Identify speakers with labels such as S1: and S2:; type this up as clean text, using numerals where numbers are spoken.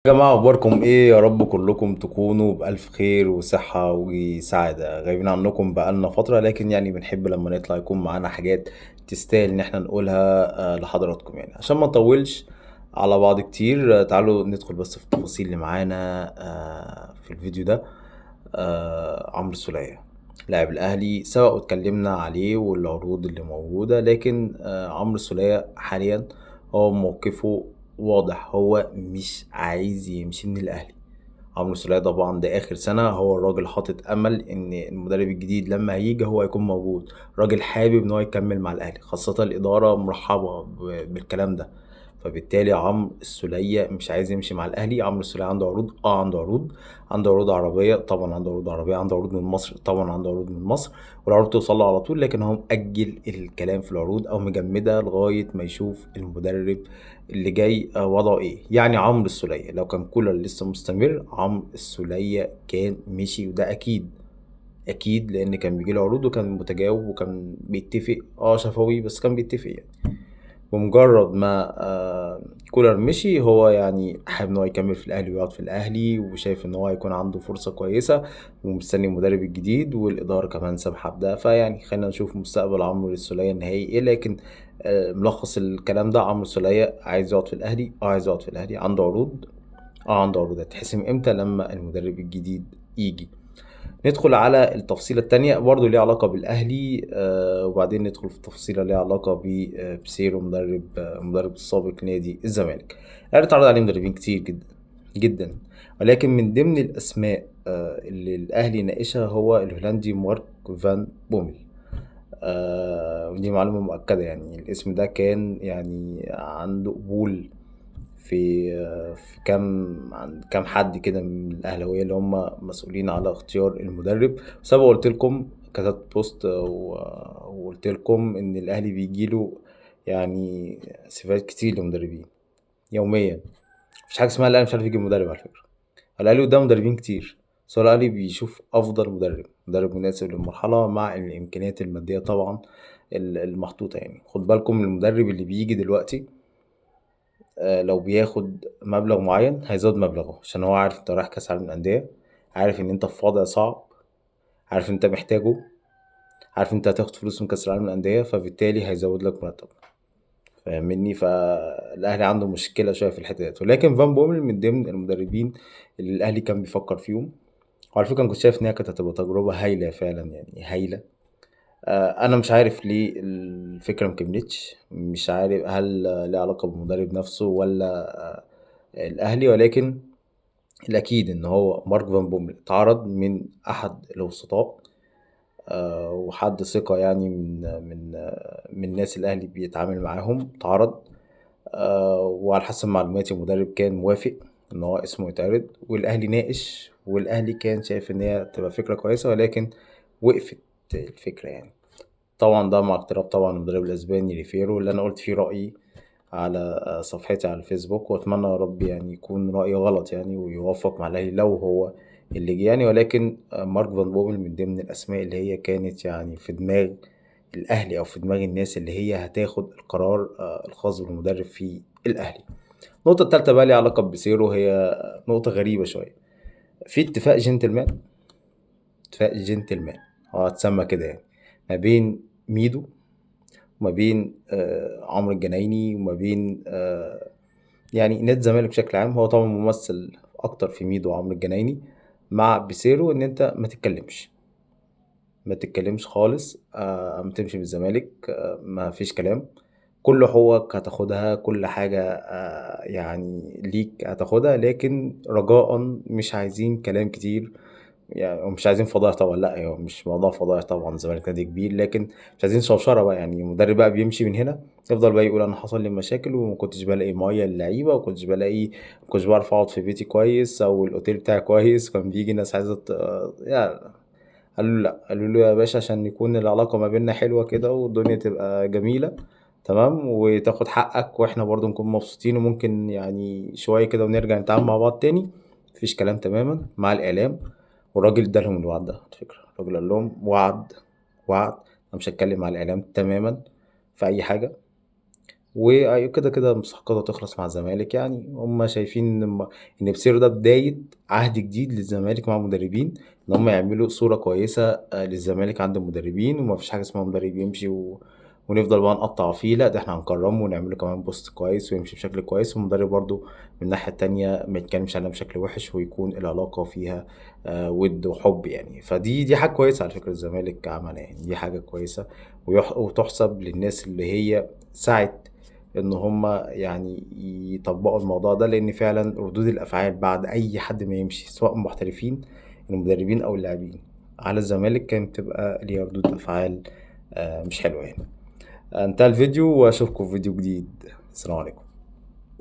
S1: يا جماعة أخباركم إيه؟ يا رب كلكم تكونوا بألف خير وصحة وسعادة. غايبين عنكم بقالنا فترة، لكن يعني بنحب لما نطلع يكون معانا حاجات تستاهل إن احنا نقولها لحضراتكم، يعني عشان ما نطولش على بعض كتير. تعالوا ندخل بس في التفاصيل اللي معانا في الفيديو ده. عمرو السولية لاعب الأهلي سواء اتكلمنا عليه والعروض اللي موجودة، لكن عمرو السولية حاليا هو موقفه واضح، هو مش عايز يمشي من الأهلي. عمرو السولية طبعا ده آخر سنة، هو الراجل حاطط أمل إن المدرب الجديد لما هيجي هو هيكون موجود، راجل حابب إن هو يكمل مع الأهلي، خاصة الإدارة مرحبة بالكلام ده. فبالتالي عمرو السولية مش عايز يمشي مع الأهلي. عمرو السولية عنده عروض، عنده عروض عربية طبعا، عنده عروض من مصر طبعا، عنده عروض من مصر، والعروض توصل له على طول، لكن هو مأجل الكلام في العروض أو مجمدها لغاية ما يشوف المدرب اللي جاي وضعه ايه. يعني عمرو السولية لو كان كولر لسه مستمر، عمرو السولية كان مشي، وده اكيد اكيد، لان كان بيجيله عروض وكان متجاوب وكان بيتفق شفوي، بس كان بيتفق يعني. بمجرد ما كولر مشي، هو يعني حابب ان هو يكمل في الاهلي ويقعد في الاهلي، وشايف ان هو هيكون عنده فرصة كويسة، ومستني المدرب الجديد، والادارة كمان سامحة بده. فيعني خلينا نشوف مستقبل عمرو السولية النهائي ايه. لكن ملخص الكلام ده، عمرو السولية عايز يقعد في الاهلي، عايز يقعد في الاهلي، عنده عروض، عنده عروض. هتحسم امتى؟ لما المدرب الجديد يجي. ندخل على التفصيلة التانية برضو ليها علاقة بالأهلي، وبعدين ندخل في تفصيلة ليها علاقة بسيرو، مدرب السابق نادي الزمالك. الأهلي اتعرض عليه مدربين كتير جدا جدا، ولكن من ضمن الأسماء اللي الأهلي ناقشها هو الهولندي مارك فان بومل. ودي معلومة مؤكدة، يعني الاسم ده كان يعني عنده قبول في عند كام حد كده من الأهلاوية اللي هم مسؤولين على اختيار المدرب. سبق قلت لكم، كتبت بوست وقلت لكم إن الأهلي بيجيله يعني سيفات كتير لمدربين يوميا. مفيش حاجة اسمها الأهلي مش عارف يجيب مدرب على فكرة، الأهلي قدام مدربين كتير، بس هو الأهلي بيشوف أفضل مدرب مناسب للمرحلة مع الإمكانيات المادية طبعا المحطوطة. يعني خد بالكم من المدرب اللي بيجي دلوقتي، لو بياخد مبلغ معين هيزود مبلغه، عشان هو عارف انت رايح كاس عالم الأندية، عارف ان انت في وضع صعب، عارف انت محتاجه، عارف انت هتاخد فلوس من كاس العالم للأندية، فبالتالي هيزود لك مرتب. فاهمني؟ فالأهلي عنده مشكلة شوية في الحتة ديت. ولكن فان بومل من ضمن المدربين اللي الأهلي كان بيفكر فيهم. وعلى فكرة أنا كنت شايف إن هي كانت هتبقى تجربة هايلة فعلا، يعني هايلة. أنا مش عارف ليه الفكرة مكملتش، مش عارف هل ليها علاقة بالمدرب نفسه ولا الأهلي، ولكن الأكيد إن هو مارك فان بومل اتعرض من أحد الوسطاء، وحد ثقة يعني من الناس الأهلي بيتعامل معاهم، اتعرض. وعلى حسب معلوماتي المدرب كان موافق إن هو اسمه يتعرض، والأهلي ناقش، والأهلي كان شايف إن هي تبقى فكرة كويسة، ولكن وقفت الفكرة يعني. طبعا ده مع اقتراب طبعا المدرب الأسباني ريفيرو، اللي أنا قلت فيه رأيي على صفحتي على الفيسبوك، وأتمنى يا رب يعني يكون رأيي غلط يعني، ويوفق مع الأهلي لو هو اللي جه يعني. ولكن مارك فان بومل من ضمن الأسماء اللي هي كانت يعني في دماغ الأهلي، أو في دماغ الناس اللي هي هتاخد القرار الخاص بالمدرب في الأهلي. النقطة التالتة بقى ليها علاقة بسيرو، هي نقطة غريبة شوية. في اتفاق جنتلمان، اتفاق جنتلمان هو اتسمى كده يعني، ما بين ميدو وما بين عمرو الجنايني وما بين يعني نادي الزمالك بشكل عام. هو طبعا ممثل اكتر في ميدو وعمرو الجنايني مع بيسيرو، ان انت ما تتكلمش، ما تتكلمش خالص. اما تمشي من الزمالك ما فيش كلام، كل حقوقك هتاخدها، كل حاجة يعني ليك هتاخدها، لكن رجاء مش عايزين كلام كتير يعني، ومش عايزين فضايح طبعا، لا هو مش موضوع فضايح طبعا، الزمالك نادي كبير، لكن مش عايزين شوشره بقى. يعني المدرب بقى بيمشي من هنا يفضل بقى يقول انا حصل لي مشاكل، وما كنتش بلاقي ميه للعيبه، وكنتش بلاقي، ما كنتش بعرف اقعد في بيتي كويس او الاوتيل بتاعي كويس، كان بيجي ناس عايزه يعني. قالوا له لا، قالوا له يا باشا عشان يكون العلاقه ما بيننا حلوه كده والدنيا تبقى جميله، تمام، وتاخد حقك واحنا برضو نكون مبسوطين، وممكن يعني شويه كده ونرجع نتعامل مع بعض تاني، مفيش كلام تماما مع الاعلام. والراجل ادالهم الوعد ده على فكرة، الراجل قال لهم وعد، انا مش هتكلم مع الاعلام تماما في اي حاجة، وكده كده مستحقاته تخلص مع الزمالك يعني. هم شايفين إن بيسيرو ده بداية عهد جديد للزمالك مع المدربين، إن هم يعملوا صورة كويسة للزمالك عند المدربين، وما فيش حاجة اسمها مدرب يمشي ونفضل بقى نقطع فيه. لا، ده احنا هنكرمه ونعمله كمان بوست كويس ويمشي بشكل كويس، والمدرب برضو من الناحية التانية ما يتكلمش عنها بشكل وحش، ويكون العلاقة فيها ود وحب يعني. فدي حاجة كويسة على فكرة الزمالك عملها يعني، دي حاجة كويسة وتحسب للناس اللي هي سعت ان هم يعني يطبقوا الموضوع ده، لان فعلا ردود الافعال بعد اي حد ما يمشي سواء محترفين المدربين او اللاعبين على الزمالك كانت تبقى ليها ردود افعال مش حلوه يعني. انتهى الفيديو، واشوفكم في فيديو جديد. السلام عليكم.